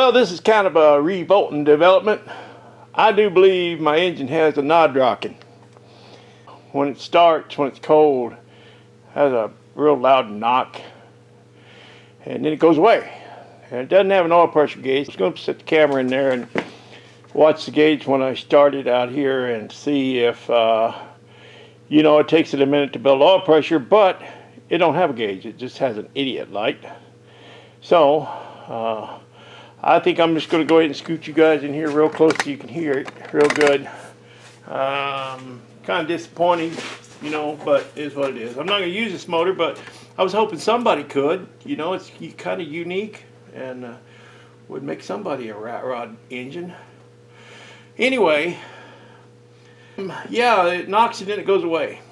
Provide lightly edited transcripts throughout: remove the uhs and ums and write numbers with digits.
Well, this is kind of a revolting development. I do believe my engine has a nod rocking. When it starts, when it's cold, it has a real loud knock, and then it goes away. And it doesn't have an oil pressure gauge. I'm going to set the camera in there and watch the gauge when I start it out here and see if, you know, it takes it a minute to build oil pressure, but it don't have a gauge. It just has an idiot light. So, I think I'm just going to go ahead and scoot you guys in here real close so you can hear it real good. Kind of disappointing, you know, but it is what it is. I'm not going to use this motor, but I was hoping somebody could. You know, it's kind of unique and would make somebody a rat rod engine. Anyway, yeah, it knocks and then it goes away.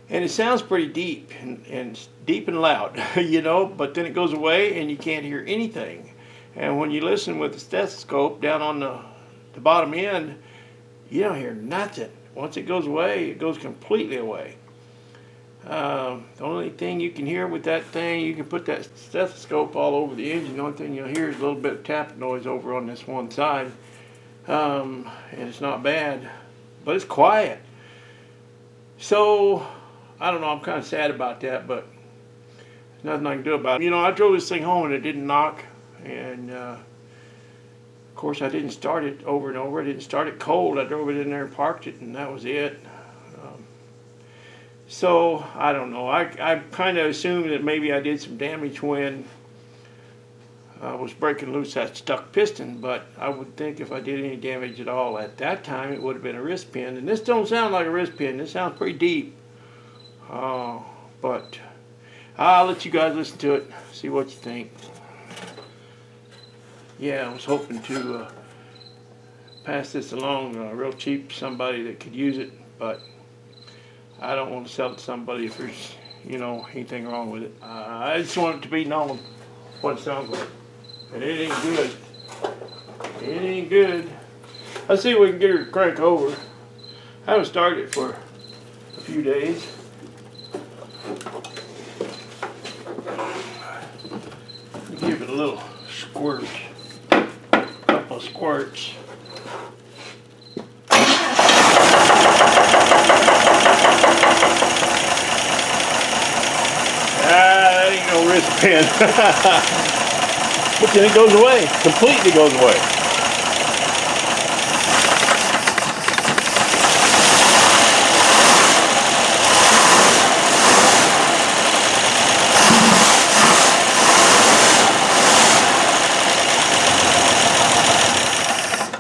And it sounds pretty deep and deep and loud, you know, but then it goes away and you can't hear anything. And when you listen with the stethoscope down on the bottom end, you don't hear nothing. Once it goes away, it goes completely away. The only thing you can hear with that thing, you can put that stethoscope all over the engine. The only thing you'll hear is a little bit of tapping noise over on this one side. And it's not bad, but it's quiet. So, I don't know, I'm kind of sad about that, but there's nothing I can do about it. You know, I drove this thing home and it didn't knock. And of course I didn't start it over and over. I didn't start it cold. I drove it in there and parked it, and that was it. So I don't know. I kind of assumed that maybe I did some damage when I was breaking loose that stuck piston, but I would think if I did any damage at all at that time, it would have been a wrist pin. And this don't sound like a wrist pin. This sounds pretty deep. But I'll let you guys listen to it, see what you think. Yeah, I was hoping to pass this along real cheap to somebody that could use it, but I don't want to sell it to somebody if there's, you know, anything wrong with it. I just want it to be known what it sounds like. And it ain't good. It ain't good. Let's see if we can get her to crank over. I haven't started it for a few days. Give it a little squirt. Couple of squirts. That ain't no wrist pin. But then it goes away. Completely goes away.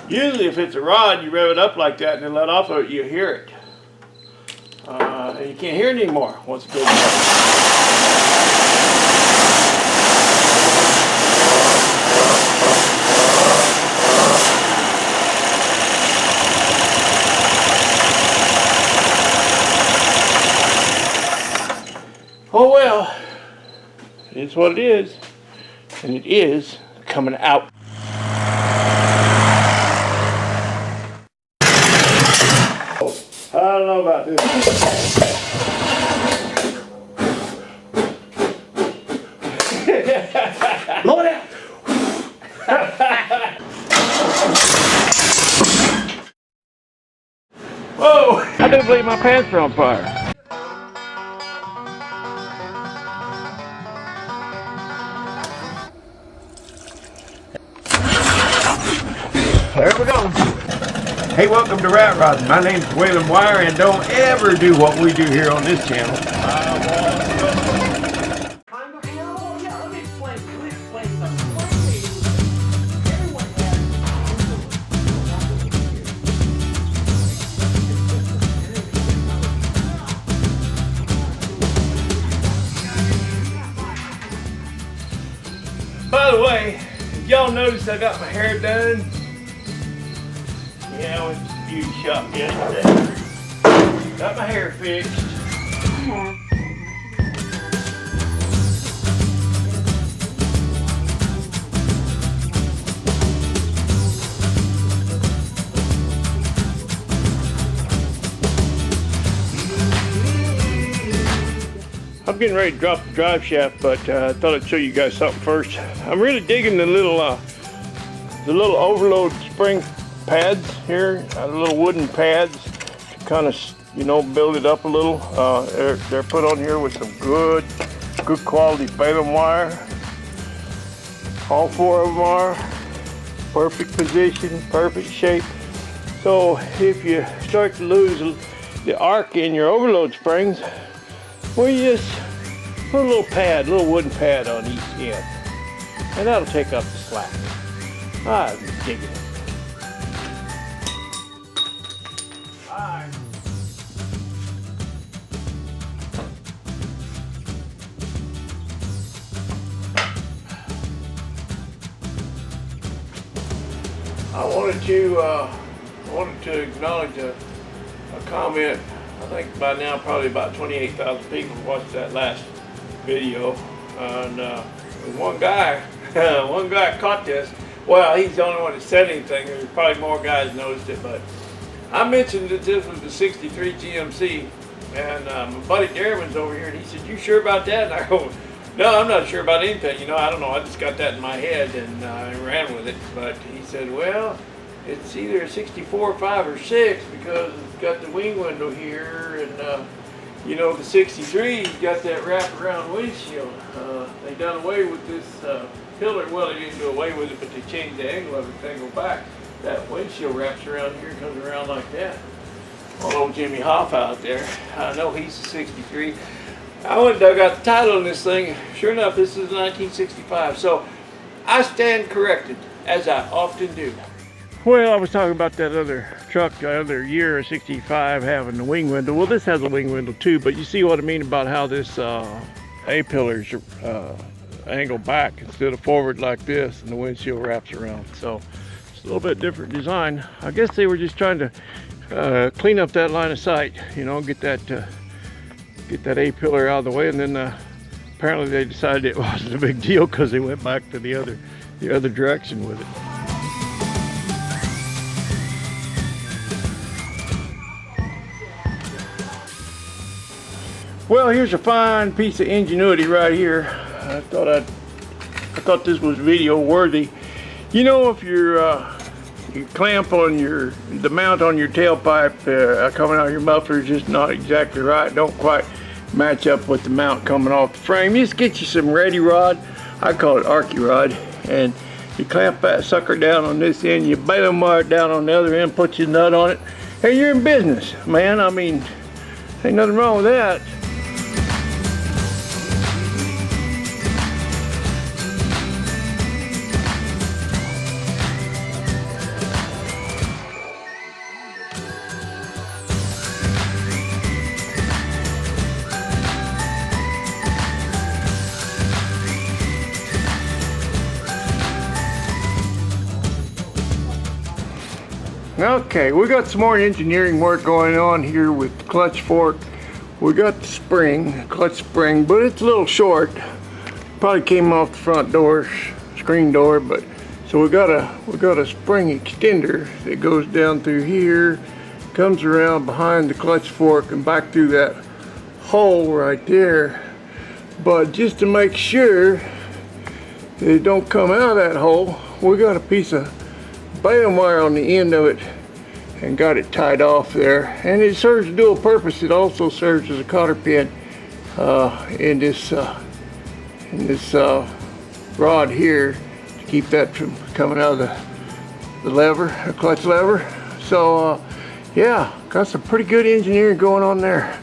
Usually if it's a rod, you rev it up like that and then let off of it, you hear it. And you can't hear it anymore once it goes away. Oh well, it is what it is, and it is coming out. I don't know about this. Blow it out! Whoa! I do believe my pants are on fire. There we go. Hey, welcome to Rat Rodding. My name's William Wire, and don't ever do what we do here on this channel. By the way, if y'all noticed I got my hair done. Yeah, I went to the beauty shop yesterday. Got my hair fixed. I'm getting ready to drop the drive shaft, but I thought I'd show you guys something first. I'm really digging the little the little overload spring pads here, little wooden pads to kind of, you know, build it up a little. They're put on here with some good quality baling wire. All 4 of them are perfect position, perfect shape. So if you start to lose the arc in your overload springs, well, you just put a little wooden pad on each end, and that'll take up the slack. I'm digging it. Alright. I wanted to acknowledge a comment. I think by now probably about 28,000 people watched that last video, and one guy caught this. Well, he's the only one that said anything. There's probably more guys noticed it, but I mentioned that this was the '63 GMC, and my buddy Darren's over here, and he said, "You sure about that?" And I go, "No, I'm not sure about anything. You know, I don't know. I just got that in my head and I ran with it." But he said, "Well, it's either a 64, 5, or 6 because it's got the wing window here, and you know, the '63's got that wraparound windshield. They done away with this pillar. Well, they didn't do away with it, but they changed the angle of it to angle back. That windshield wraps around here, comes around like that." Old Jimmy Hoff out there, I know he's a '63. I went and dug out the title on this thing. Sure enough, this is 1965. So I stand corrected, as I often do. Well, I was talking about that other truck the other year, a '65, having the wing window. Well, this has a wing window too, but you see what I mean about how this A-pillars angle back instead of forward like this, and the windshield wraps around. So it's a little bit different design. I guess they were just trying to clean up that line of sight, you know, get that A-pillar out of the way, and then apparently they decided it wasn't a big deal because they went back to the other direction with it. Well, here's a fine piece of ingenuity right here. I thought this was video worthy. You know, if your clamp on the mount on your tailpipe coming out of your muffler is just not exactly right, don't quite match up with the mount coming off the frame, just get you some ready rod. I call it Archie rod, and you clamp that sucker down on this end, you baling wire it down on the other end, put your nut on it, and you're in business, man. I mean, ain't nothing wrong with that. Okay, we got some more engineering work going on here with the clutch fork. We got the spring, clutch spring, but it's a little short. Probably came off the front door, screen door, but so we got a spring extender that goes down through here, comes around behind the clutch fork and back through that hole right there. But just to make sure that it don't come out of that hole, we got a piece of baling wire on the end of it and got it tied off there, and it serves a dual purpose. It also serves as a cotter pin in this rod here to keep that from coming out of the lever, the clutch lever. So yeah, got some pretty good engineering going on there.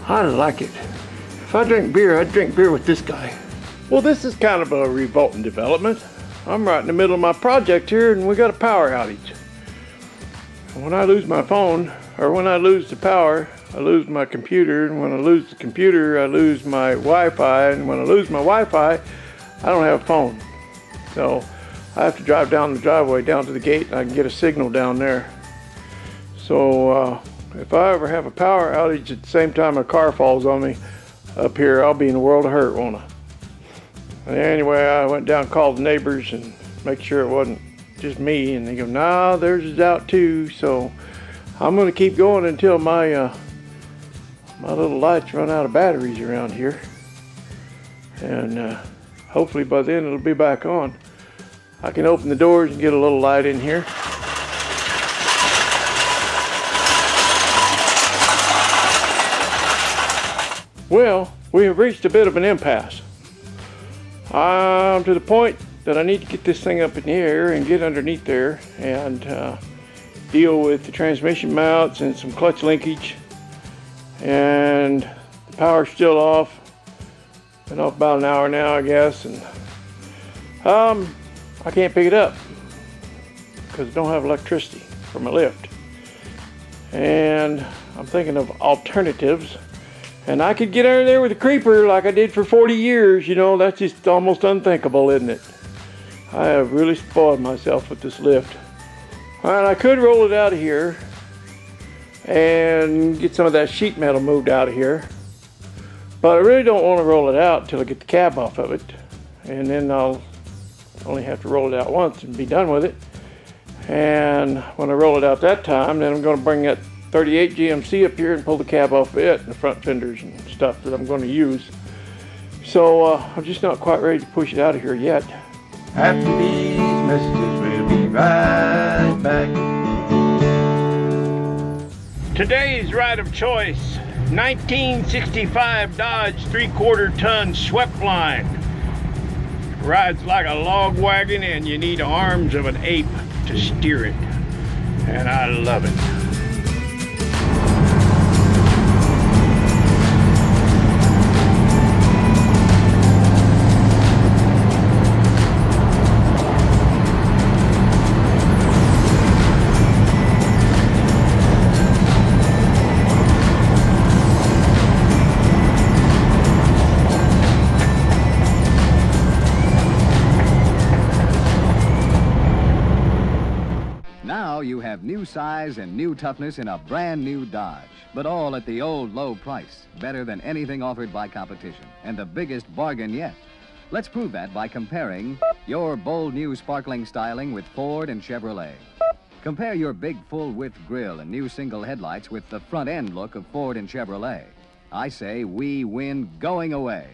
I like it. If I drink beer, I'd drink beer with this guy. Well, this is kind of a revolting development. I'm right in the middle of my project here, and we got a power outage. When I lose my phone, or when I lose the power, I lose my computer, and when I lose the computer, I lose my Wi-Fi, and when I lose my Wi-Fi, I don't have a phone. So I have to drive down the driveway down to the gate, and I can get a signal down there. So if I ever have a power outage at the same time a car falls on me up here, I'll be in a world of hurt, won't I? Anyway, I went down and called the neighbors and make sure it wasn't just me, and they go, "Nah, theirs is out too." So I'm gonna keep going until my my little lights run out of batteries around here, and hopefully by then it'll be back on. I can open the doors and get a little light in here. Well, we have reached a bit of an impasse. I'm to the point that I need to get this thing up in the air and get underneath there and deal with the transmission mounts and some clutch linkage. And the power's still off. Been off about an hour now, I guess, and I can't pick it up because I don't have electricity for my lift. And I'm thinking of alternatives. And I could get under there with a creeper like I did for 40 years, you know, that's just almost unthinkable, isn't it? I have really spoiled myself with this lift. And I could roll it out of here and get some of that sheet metal moved out of here. But I really don't want to roll it out until I get the cab off of it. And then I'll only have to roll it out once and be done with it. And when I roll it out that time, then I'm going to bring that 38 GMC up here and pull the cab off of it and the front fenders and stuff that I'm going to use. So I'm just not quite ready to push it out of here yet. After these messages, we'll be right back. Today's ride of choice, 1965 Dodge 3/4 ton swept line. Rides like a log wagon and you need arms of an ape to steer it. And I love it. You have new size and new toughness in a brand new Dodge, but all at the old low price, better than anything offered by competition, and the biggest bargain yet. Let's prove that by comparing your bold new sparkling styling with Ford and Chevrolet. Compare your big full-width grille and new single headlights with the front-end look of Ford and Chevrolet. I say we win going away.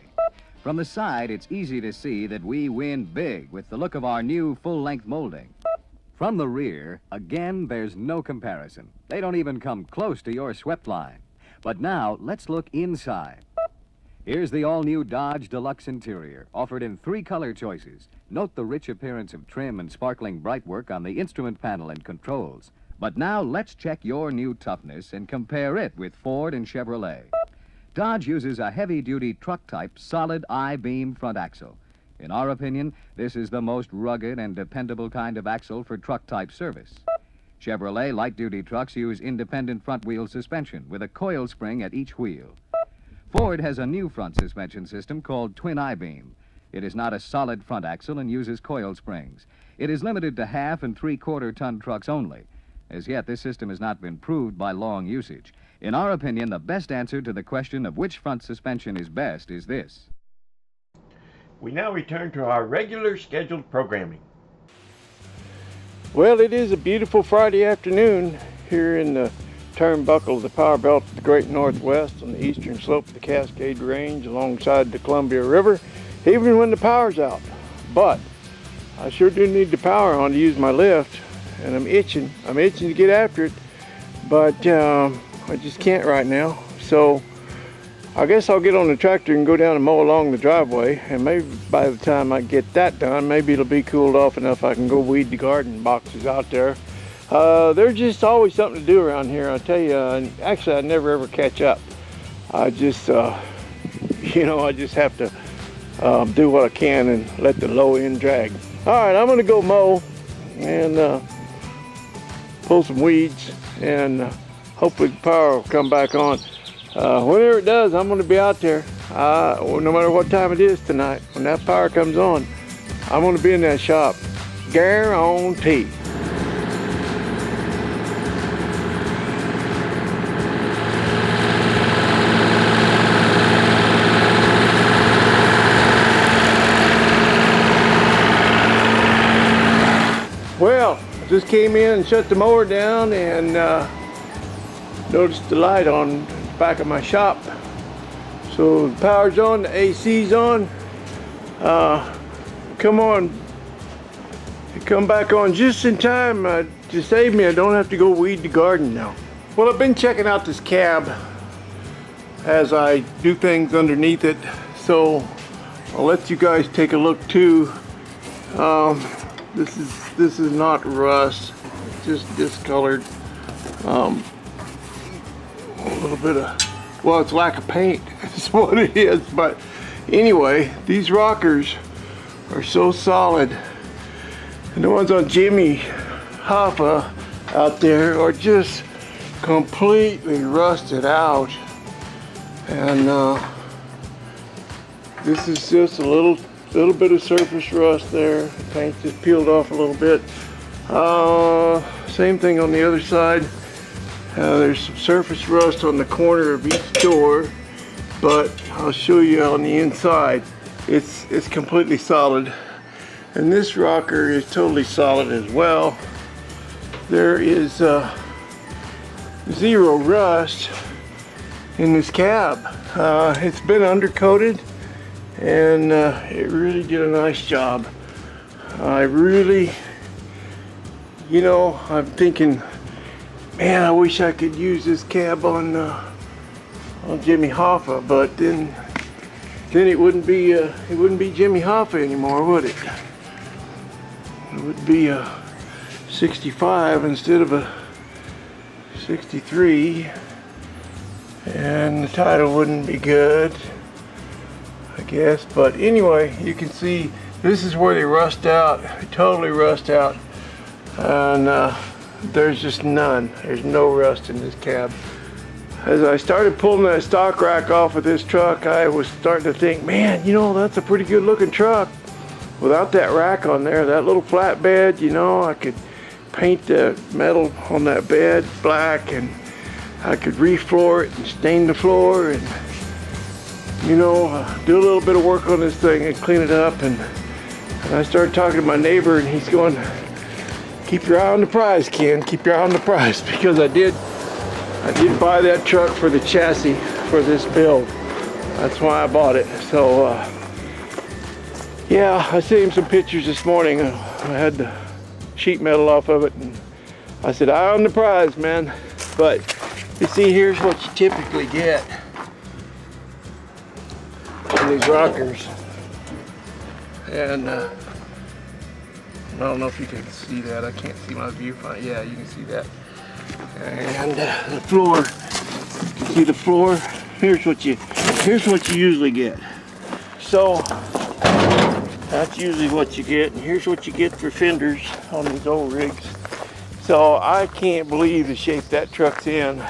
From the side, it's easy to see that we win big with the look of our new full-length molding. From the rear, again, there's no comparison. They don't even come close to your swept line. But now, let's look inside. Here's the all-new Dodge Deluxe interior, offered in 3 color choices. Note the rich appearance of trim and sparkling bright work on the instrument panel and controls. But now, let's check your new toughness and compare it with Ford and Chevrolet. Dodge uses a heavy-duty truck-type solid I-beam front axle. In our opinion, this is the most rugged and dependable kind of axle for truck-type service. Chevrolet light-duty trucks use independent front-wheel suspension with a coil spring at each wheel. Ford has a new front suspension system called twin I-beam. It is not a solid front axle and uses coil springs. It is limited to 1/2 and 3/4 ton trucks only. As yet, this system has not been proved by long usage. In our opinion, the best answer to the question of which front suspension is best is this. We now return to our regular scheduled programming. Well, it is a beautiful Friday afternoon here in the turnbuckle of the power belt of the Great Northwest on the eastern slope of the Cascade Range alongside the Columbia River, even when the power's out. But I sure do need the power on to use my lift, and I'm itching to get after it, but I just can't right now. So I guess I'll get on the tractor and go down and mow along the driveway, and maybe by the time I get that done, maybe it'll be cooled off enough I can go weed the garden boxes out there. There's just always something to do around here, I tell you. Actually, I never ever catch up. I just, I just have to do what I can and let the low end drag. All right, I'm gonna go mow and pull some weeds, and hopefully the power will come back on. Whenever it does, I'm going to be out there. No matter what time it is tonight, when that power comes on, I'm going to be in that shop. Guarantee. Well, just came in and shut the mower down and noticed the light on back of my shop. So the power's on, the AC's on. Come on, It come back on just in time to save me. I don't have to go weed the garden now. Well, I've been checking out this cab as I do things underneath it, so I'll let you guys take a look too. This is not rust, it's just discolored. A little bit of, well, it's lack of paint is what it is. But anyway, these rockers are so solid, and the ones on Jimmy Hoffa out there are just completely rusted out. And this is just a little bit of surface rust there. The paint just peeled off a little bit. Same thing on the other side. There's some surface rust on the corner of each door, but I'll show you on the inside. It's completely solid. And this rocker is totally solid as well. There is zero rust in this cab. It's been undercoated, and it really did a nice job. I really, you know, I'm thinking, man, I wish I could use this cab on Jimmy Hoffa, but then it wouldn't be Jimmy Hoffa anymore, would it? It would be a 65 instead of a 63. And the title wouldn't be good, I guess. But anyway, you can see this is where they rust out. They totally rust out. And there's just none. There's no rust in this cab. As I started pulling that stock rack off of this truck, I was starting to think, man, you know, that's a pretty good looking truck. Without that rack on there, that little flatbed, you know, I could paint the metal on that bed black, and I could refloor it and stain the floor, and you know, do a little bit of work on this thing and clean it up. And I started talking to my neighbor, and he's going, keep your eye on the prize, Ken, keep your eye on the prize, because I did buy that truck for the chassis for this build. That's why I bought it. So yeah, I sent him some pictures this morning. I had the sheet metal off of it, and I said, eye on the prize, man. But you see, here's what you typically get in these rockers. And I don't know if you can see that. I can't see my viewfinder. Yeah, you can see that. And the floor. You can see the floor. Here's what you usually get. So that's usually what you get. And here's what you get for fenders on these old rigs. So I can't believe the shape that truck's in.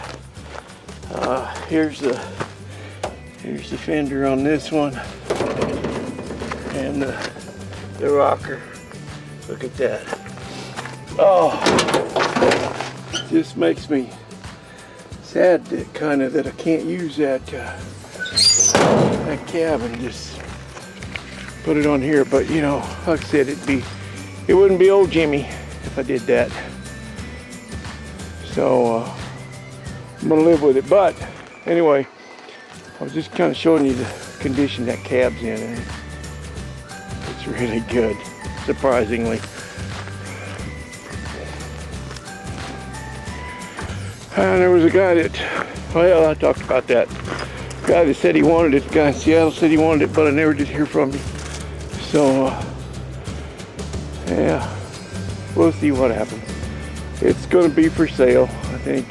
Here's the fender on this one, and the rocker. Look at that. Oh, it just makes me sad that I can't use that cab and just put it on here. But you know, like I said, it wouldn't be old Jimmy if I did that. So I'm gonna live with it. But anyway, I was just kind of showing you the condition that cab's in, and it's really good, surprisingly. And there was a guy that, well, I talked about that. Guy that said he wanted it, the guy in Seattle said he wanted it, but I never did hear from him. So yeah, we'll see what happens. It's going to be for sale, I think.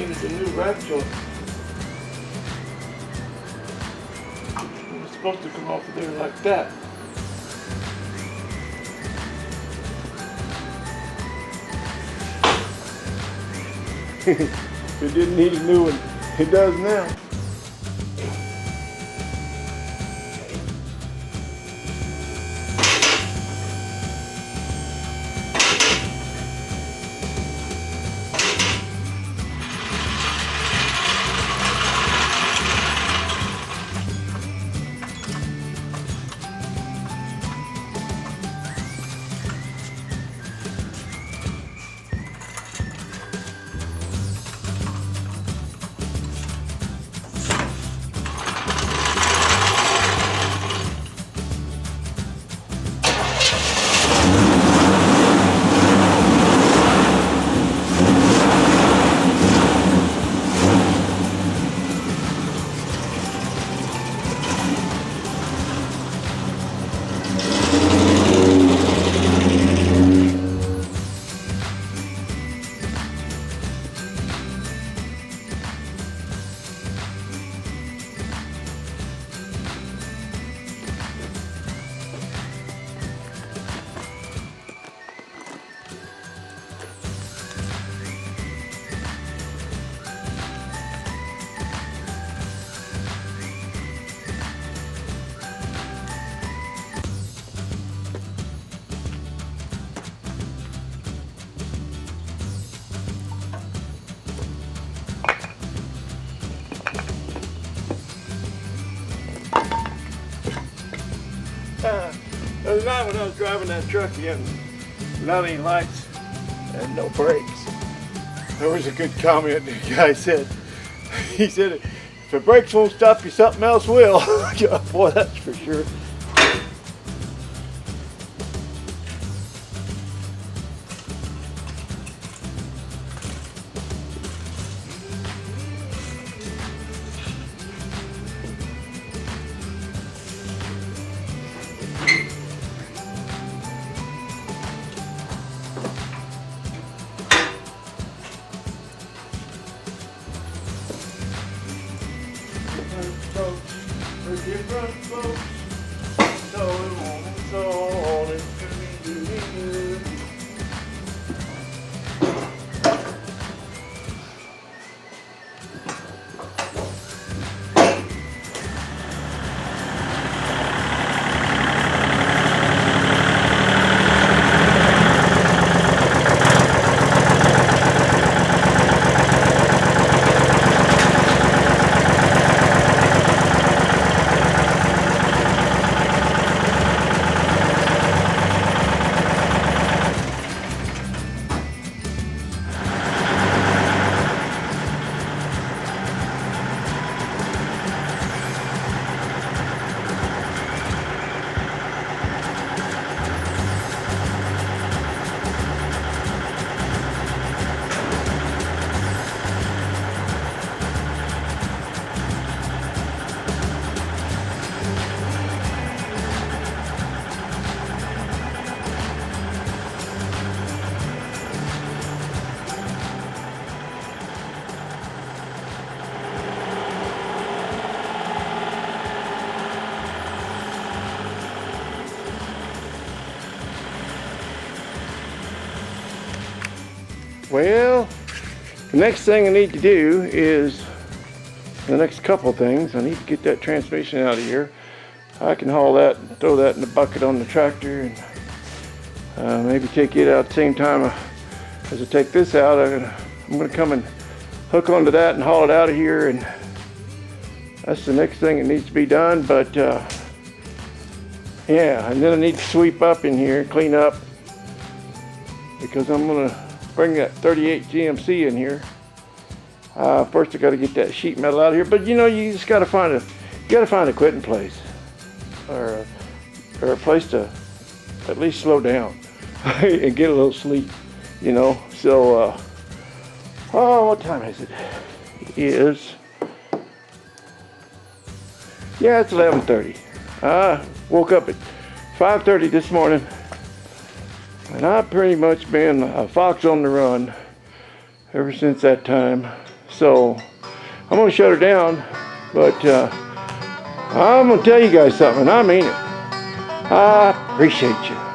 needed a new rack joint. It was supposed to come off of there like that. It didn't need a new one. It does now. The other night when I was driving that truck in, without any lights and no brakes, there was a good comment the guy said. He said, if the brakes won't stop you, something else will. Boy, that's for sure. Different folks, so it won't, so on it do. Well, the next thing I need to do is, the next couple things, I need to get that transmission out of here. I can haul that and throw that in the bucket on the tractor and maybe take it out at the same time as I take this out. I'm gonna come and hook onto that and haul it out of here, and that's the next thing that needs to be done. But yeah, and then I need to sweep up in here and clean up, because I'm gonna bring that 38 GMC in here. First I got to get that sheet metal out of here, but you know, you just got to find a quitting place, or a place to at least slow down and get a little sleep, you know. So oh, what time is it? It is, yeah, it's 11:30. I woke up at 5:30 this morning, and I've pretty much been a fox on the run ever since that time. So I'm gonna shut her down, but I'm gonna tell you guys something, I mean it. I appreciate you.